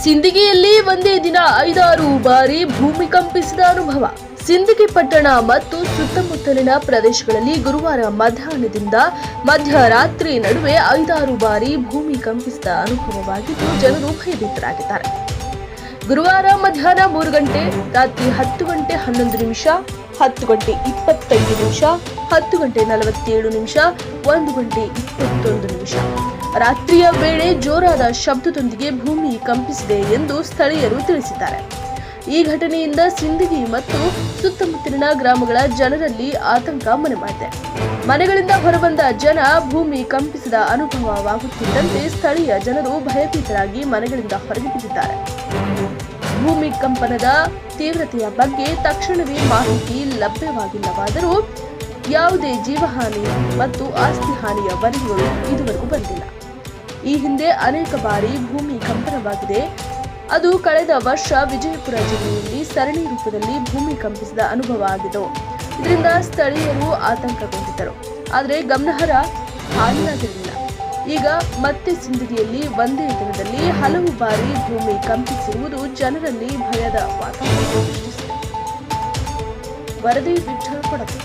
ಸಿಂದಗಿಯಲ್ಲಿ ಒಂದೇ ದಿನ 5-6 ಬಾರಿ ಭೂಮಿ ಕಂಪಿಸಿದ ಅನುಭವ. ಸಿಂದಗಿ ಪಟ್ಟಣ ಮತ್ತು ಸುತ್ತಮುತ್ತಲಿನ ಪ್ರದೇಶಗಳಲ್ಲಿ ಗುರುವಾರ ಮಧ್ಯಾಹ್ನದಿಂದ ಮಧ್ಯರಾತ್ರಿ ನಡುವೆ 5-6 ಬಾರಿ ಭೂಮಿ ಕಂಪಿಸಿದ ಅನುಭವವಾಗಿದ್ದು ಜನರು ಭಯಭೀತರಾಗಿದ್ದಾರೆ. ಗುರುವಾರ ಮಧ್ಯಾಹ್ನ 3 ಗಂಟೆ, ರಾತ್ರಿ 10 ಗಂಟೆ 11 ನಿಮಿಷ, 10 ಗಂಟೆ 25 ನಿಮಿಷ, 10 ಗಂಟೆ 47 ನಿಮಿಷ, 1 ಗಂಟೆ 21 ನಿಮಿಷ ರಾತ್ರಿಯ ವೇಳೆ ಜೋರಾದ ಶಬ್ದದೊಂದಿಗೆ ಭೂಮಿ ಕಂಪಿಸಿದೆ ಎಂದು ಸ್ಥಳೀಯರು ತಿಳಿಸಿದ್ದಾರೆ. ಈ ಘಟನೆಯಿಂದ ಸಿಂದಗಿ ಮತ್ತು ಸುತ್ತಮುತ್ತಲಿನ ಗ್ರಾಮಗಳ ಜನರಲ್ಲಿ ಆತಂಕ ಮನೆ ಮಾಡಿದೆ. ಮನೆಗಳಿಂದ ಹೊರಬಂದ ಜನ ಭೂಮಿ ಕಂಪಿಸಿದ ಅನುಭವವಾಗುತ್ತಿದ್ದಂತೆ ಸ್ಥಳೀಯ ಜನರು ಭಯಭೀತರಾಗಿ ಮನೆಗಳಿಂದ ಹೊರಗೆ ಬಿದ್ದಿದ್ದಾರೆ. ಭೂಮಿ ಕಂಪನದ ತೀವ್ರತೆಯ ಬಗ್ಗೆ ತಕ್ಷಣವೇ ಮಾಹಿತಿ ಲಭ್ಯವಾಗಿಲ್ಲವಾದರೂ ಯಾವುದೇ ಜೀವಹಾನಿ ಮತ್ತು ಆಸ್ತಿ ಹಾನಿಯ ವರದಿಗಳು ಇದುವರೆಗೂ ಬಂದಿಲ್ಲ. ಈ ಹಿಂದೆ ಅನೇಕ ಬಾರಿ ಭೂಮಿ ಕಂಪನವಾಗಿದೆ. ಅದು ಕಳೆದ ವರ್ಷ ವಿಜಯಪುರ ಜಿಲ್ಲೆಯಲ್ಲಿ ಸರಣಿ ರೂಪದಲ್ಲಿ ಭೂಮಿ ಕಂಪಿಸಿದ ಅನುಭವ ಆಗಿದ್ದು, ಇದರಿಂದ ಸ್ಥಳೀಯರು ಆತಂಕಗೊಂಡಿದ್ದರು. ಆದರೆ ಗಮನಾರ್ಹ ಹಾನಿಯಾಗಿರಲಿಲ್ಲ. ಈಗ ಮತ್ತೆ ಸಿಂದಗಿಯಲ್ಲಿ ಒಂದೇ ದಿನದಲ್ಲಿ ಹಲವು ಬಾರಿ ಭೂಮಿ ಕಂಪಿಸಿರುವುದು ಜನರಲ್ಲಿ ಭಯದ ವಾತಾವರಣ ಸೃಷ್ಟಿಸಿದೆ. ವರದಿ ವಿಠ್ಠಲ್ ಕೊಡಗು.